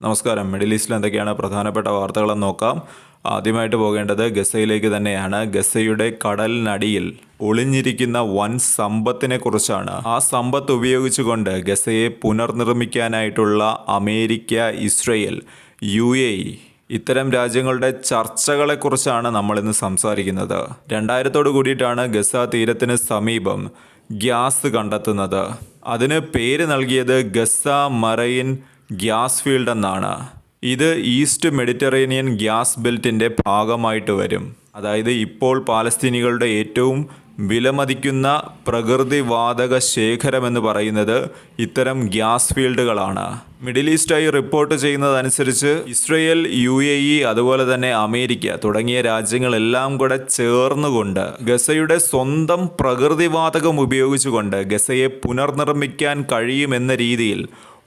നമസ്കാരം. മിഡിൽ ഈസ്റ്റിൽ എന്തൊക്കെയാണ് പ്രധാനപ്പെട്ട വാർത്തകളെന്ന് നോക്കാം. ആദ്യമായിട്ട് പോകേണ്ടത് ഗസയിലേക്ക് തന്നെയാണ്. ഗസയുടെ കടലിനടിയിൽ ഒളിഞ്ഞിരിക്കുന്ന വൻ സമ്പത്തിനെ കുറിച്ചാണ്. ആ സമ്പത്ത് ഉപയോഗിച്ചുകൊണ്ട് ഗസയെ പുനർനിർമ്മിക്കാനായിട്ടുള്ള അമേരിക്ക, ഇസ്രയേൽ, UAE ഇത്തരം രാജ്യങ്ങളുടെ ചർച്ചകളെക്കുറിച്ചാണ് നമ്മളിന്ന് സംസാരിക്കുന്നത്. 2000 കൂടിയിട്ടാണ് ഗസ തീരത്തിന് സമീപം ഗ്യാസ് കണ്ടെത്തുന്നത്. അതിന് പേര് നൽകിയത് ഗസ മറൈൻ ഗ്യാസ് ഫീൽഡ് എന്നാണ്. ഇത് ഈസ്റ്റ് മെഡിറ്ററേനിയൻ ഗ്യാസ് ബെൽറ്റിൻ്റെ ഭാഗമായിട്ട് വരും. അതായത് ഇപ്പോൾ പാലസ്തീനികളുടെ ഏറ്റവും വിലമതിക്കുന്ന പ്രകൃതിവാതക ശേഖരമെന്ന് പറയുന്നത് ഇത്തരം ഗ്യാസ് ഫീൽഡുകളാണ്. മിഡിൽ ഈസ്റ്റായി റിപ്പോർട്ട് ചെയ്യുന്നതനുസരിച്ച് ഇസ്രയേൽ, UAE അതുപോലെ തന്നെ അമേരിക്ക തുടങ്ങിയ രാജ്യങ്ങളെല്ലാം കൂടെ ചേർന്നുകൊണ്ട് ഗസയുടെ സ്വന്തം പ്രകൃതിവാതകം ഉപയോഗിച്ചുകൊണ്ട് ഗസയെ പുനർനിർമ്മിക്കാൻ കഴിയുമെന്ന രീതിയിൽ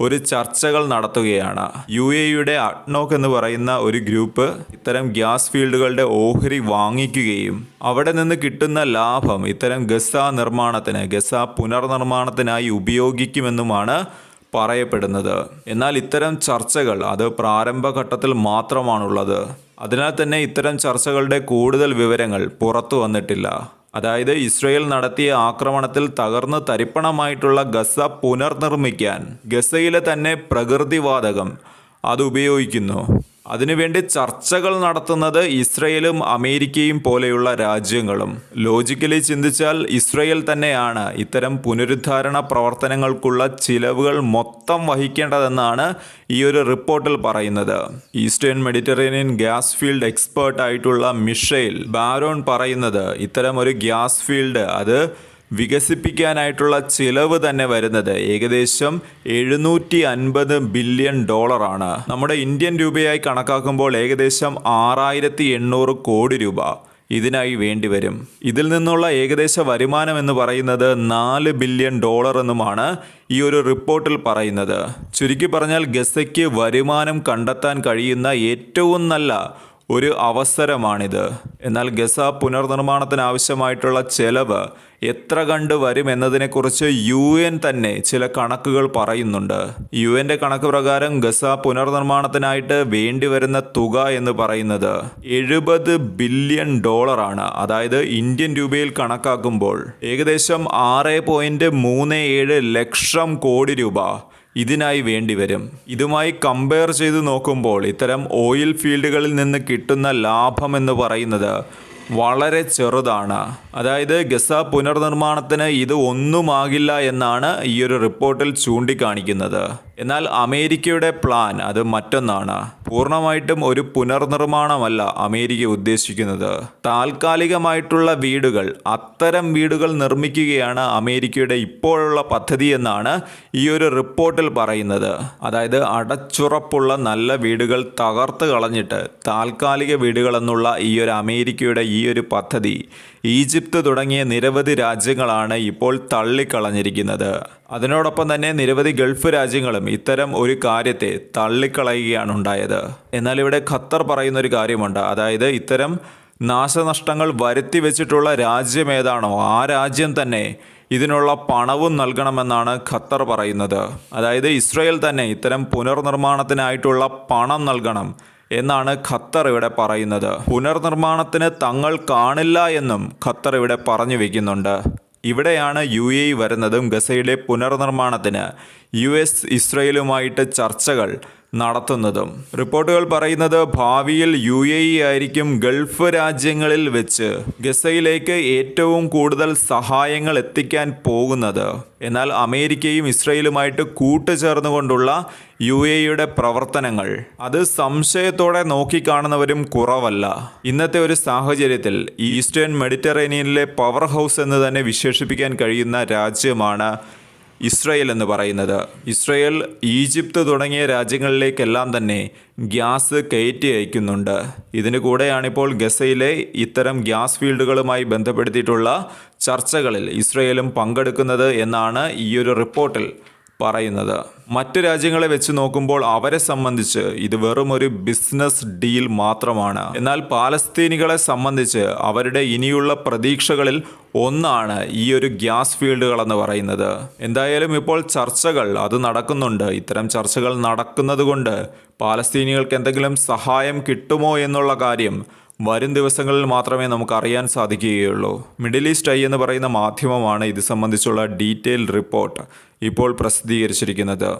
ഒരു ചർച്ചകൾ നടത്തുകയാണ്. UAEയുടെ അഡ്നോക്ക് എന്ന് പറയുന്ന ഒരു ഗ്രൂപ്പ് ഇത്തരം ഗ്യാസ് ഫീൽഡുകളുടെ ഓഹരി വാങ്ങിക്കുകയും അവിടെ നിന്ന് കിട്ടുന്ന ലാഭം ഇത്തരം ഗസ പുനർനിർമ്മാണത്തിനായി ഉപയോഗിക്കുമെന്നുമാണ് പറയപ്പെടുന്നത്. എന്നാൽ ഇത്തരം ചർച്ചകൾ അത് പ്രാരംഭഘട്ടത്തിൽ മാത്രമാണുള്ളത്. അതിനാൽ തന്നെ ഇത്തരം ചർച്ചകളുടെ കൂടുതൽ വിവരങ്ങൾ പുറത്തു വന്നിട്ടില്ല. അതായത് ഇസ്രയേൽ നടത്തിയ ആക്രമണത്തിൽ തകർന്ന് തരിപ്പണമായിട്ടുള്ള ഗസ പുനർനിർമ്മിക്കാൻ ഗസയിലെ തന്നെ പ്രകൃതിവാതകം അത് ഉപയോഗിക്കുന്നു. അതിനുവേണ്ടി ചർച്ചകൾ നടത്തുന്നത് ഇസ്രയേലും അമേരിക്കയും പോലെയുള്ള രാജ്യങ്ങളും. ലോജിക്കലി ചിന്തിച്ചാൽ ഇസ്രയേൽ തന്നെയാണ് ഇത്തരം പുനരുദ്ധാരണ പ്രവർത്തനങ്ങൾക്കുള്ള ചിലവുകൾ മൊത്തം വഹിക്കേണ്ടതെന്നാണ് ഈ ഒരു റിപ്പോർട്ടിൽ പറയുന്നത്. Eastern Mediterranean gas field expert ആയിട്ടുള്ള മിഷേൽ ബാരോൺ പറയുന്നത് ഇത്തരം ഒരു ഗ്യാസ് ഫീൽഡ് അത് വികസിപ്പിക്കാനായിട്ടുള്ള ചിലവ് തന്നെ വരുന്നത് ഏകദേശം $750 ബില്യൺ. നമ്മുടെ ഇന്ത്യൻ രൂപയായി കണക്കാക്കുമ്പോൾ ഏകദേശം 6800 കോടി രൂപ ഇതിനായി വേണ്ടിവരും. ഇതിൽ നിന്നുള്ള ഏകദേശ വരുമാനം എന്ന് പറയുന്നത് $4 ബില്യൺ എന്നുമാണ് ഈ ഒരു റിപ്പോർട്ടിൽ പറയുന്നത്. ചുരുക്കി പറഞ്ഞാൽ ഗസയ്ക്ക് വരുമാനം കണ്ടെത്താൻ കഴിയുന്ന ഏറ്റവും നല്ല ഒരു അവസരമാണിത്. എന്നാൽ ഗസ പുനർനിർമ്മാണത്തിനാവശ്യമായിട്ടുള്ള ചെലവ് എത്ര കണ്ട് വരും എന്നതിനെക്കുറിച്ച് UN തന്നെ ചില കണക്കുകൾ പറയുന്നുണ്ട്. UN കണക്ക് പ്രകാരം ഗസ പുനർനിർമ്മാണത്തിനായിട്ട് വേണ്ടിവരുന്ന തുക എന്ന് പറയുന്നത് $70 ബില്യൺ. അതായത് ഇന്ത്യൻ രൂപയിൽ കണക്കാക്കുമ്പോൾ ഏകദേശം 6.37 ലക്ഷം കോടി രൂപ ഇതിനായി വേണ്ടിവരും. ഇതുമായി കമ്പയർ ചെയ്ത് നോക്കുമ്പോൾ ഇത്തരം ഓയിൽ ഫീൽഡുകളിൽ നിന്ന് കിട്ടുന്ന ലാഭം എന്ന് പറയുന്നത് വളരെ ചെറുതാണ്. അതായത് ഗസ പുനർനിർമ്മാണത്തിന് ഇത് ഒന്നുമാകില്ല എന്നാണ് ഈ ഒരു റിപ്പോർട്ടിൽ ചൂണ്ടിക്കാണിക്കുന്നത്. എന്നാൽ അമേരിക്കയുടെ പ്ലാൻ അത് മറ്റൊന്നാണ്. പൂർണ്ണമായിട്ടും ഒരു പുനർനിർമ്മാണമല്ല അമേരിക്ക ഉദ്ദേശിക്കുന്നത്. താൽക്കാലികമായിട്ടുള്ള വീടുകൾ, അത്തരം വീടുകൾ നിർമ്മിക്കുകയാണ് അമേരിക്കയുടെ ഇപ്പോഴുള്ള പദ്ധതി എന്നാണ് ഈ ഒരു റിപ്പോർട്ടിൽ പറയുന്നത്. അതായത് അടച്ചുറപ്പുള്ള നല്ല വീടുകൾ തകർത്ത് കളഞ്ഞിട്ട് താൽക്കാലിക വീടുകൾ എന്നുള്ള ഈ ഒരു അമേരിക്കയുടെ ഈ ഒരു പദ്ധതി ഈജിപ്ത് തുടങ്ങിയ നിരവധി രാജ്യങ്ങളാണ് ഇപ്പോൾ തള്ളിക്കളഞ്ഞിരിക്കുന്നത്. അതിനോടൊപ്പം തന്നെ നിരവധി ഗൾഫ് രാജ്യങ്ങളും ഇത്തരം ഒരു കാര്യത്തെ തള്ളിക്കളയുകയാണ് ഉണ്ടായത്. എന്നാൽ ഇവിടെ ഖത്തർ പറയുന്ന ഒരു കാര്യമുണ്ട്. അതായത് ഇത്തരം നാശനഷ്ടങ്ങൾ വരുത്തി വെച്ചിട്ടുള്ള രാജ്യം ഏതാണോ ആ രാജ്യം തന്നെ ഇതിനുള്ള പണവും നൽകണമെന്നാണ് ഖത്തർ പറയുന്നത്. അതായത് ഇസ്രയേൽ തന്നെ ഇത്തരം പുനർനിർമ്മാണത്തിനായിട്ടുള്ള പണം നൽകണം എന്നാണ് ഖത്തർ ഇവിടെ പറയുന്നത്. പുനർനിർമ്മാണത്തിന് തങ്ങൾ കാണില്ല എന്നും ഖത്തർ ഇവിടെ പറഞ്ഞു വയ്ക്കുന്നുണ്ട്. ഇവിടെയാണ് UAE വരുന്നതും ഗസയിലെ പുനർനിർമ്മാണത്തിന് US ഇസ്രയേലുമായിട്ട് ചർച്ചകൾ നടത്തുന്നതും. റിപ്പോർട്ടുകൾ പറയുന്നത് ഭാവിയിൽ UAE ആയിരിക്കും ഗൾഫ് രാജ്യങ്ങളിൽ വെച്ച് ഗസയിലേക്ക് ഏറ്റവും കൂടുതൽ സഹായങ്ങൾ എത്തിക്കാൻ പോകുന്നത്. എന്നാൽ അമേരിക്കയും ഇസ്രയേലുമായിട്ട് കൂട്ടുചേർന്നുകൊണ്ടുള്ള UAEയുടെ പ്രവർത്തനങ്ങൾ അത് സംശയത്തോടെ നോക്കിക്കാണുന്നവരും കുറവല്ല. ഇന്നത്തെ ഒരു സാഹചര്യത്തിൽ ഈസ്റ്റേൺ മെഡിറ്ററേനിയനിലെ പവർ ഹൗസ് എന്ന് തന്നെ വിശേഷിപ്പിക്കാൻ കഴിയുന്ന രാജ്യമാണ് ഇസ്രയേൽ എന്ന് പറയുന്നത്. ഇസ്രയേൽ, ഈജിപ്ത് തുടങ്ങിയ രാജ്യങ്ങളിലേക്കെല്ലാം തന്നെ ഗ്യാസ് കയറ്റി അയക്കുന്നുണ്ട്. ഇതിന് കൂടെയാണിപ്പോൾ ഗസയിലെ ഇത്തരം ഗ്യാസ് ഫീൽഡുകളുമായി ബന്ധപ്പെടുത്തിയിട്ടുള്ള ചർച്ചകളിൽ ഇസ്രയേലും പങ്കെടുക്കുന്നത് എന്നാണ് ഈ ഒരു റിപ്പോർട്ടിൽ പറയുന്നത്. മറ്റ് രാജ്യങ്ങളെ വെച്ച് നോക്കുമ്പോൾ അവരെ സംബന്ധിച്ച് ഇത് വെറും ഒരു ബിസിനസ് ഡീൽ മാത്രമാണ്. എന്നാൽ പാലസ്തീനികളെ സംബന്ധിച്ച് അവരുടെ ഇനിയുള്ള പ്രതീക്ഷകളിൽ ഒന്നാണ് ഈ ഒരു ഗ്യാസ് ഫീൽഡുകൾ എന്ന് പറയുന്നത്. എന്തായാലും ഇപ്പോൾ ചർച്ചകൾ അത് നടക്കുന്നുണ്ട്. ഇത്തരം ചർച്ചകൾ നടക്കുന്നത് കൊണ്ട് പാലസ്തീനികൾക്ക് എന്തെങ്കിലും സഹായം കിട്ടുമോ എന്നുള്ള കാര്യം വരും ദിവസങ്ങളിൽ മാത്രമേ നമുക്ക് അറിയാൻ സാധിക്കുകയുള്ളൂ. മിഡിൽ ഈസ്റ്റ് ഐ എന്ന് പറയുന്ന മാധ്യമമാണ് ഇത് സംബന്ധിച്ചുള്ള ഡീറ്റെയിൽഡ് റിപ്പോർട്ട് ഇപ്പോൾ പ്രസിദ്ധീകരിച്ചിരിക്കുന്നത്.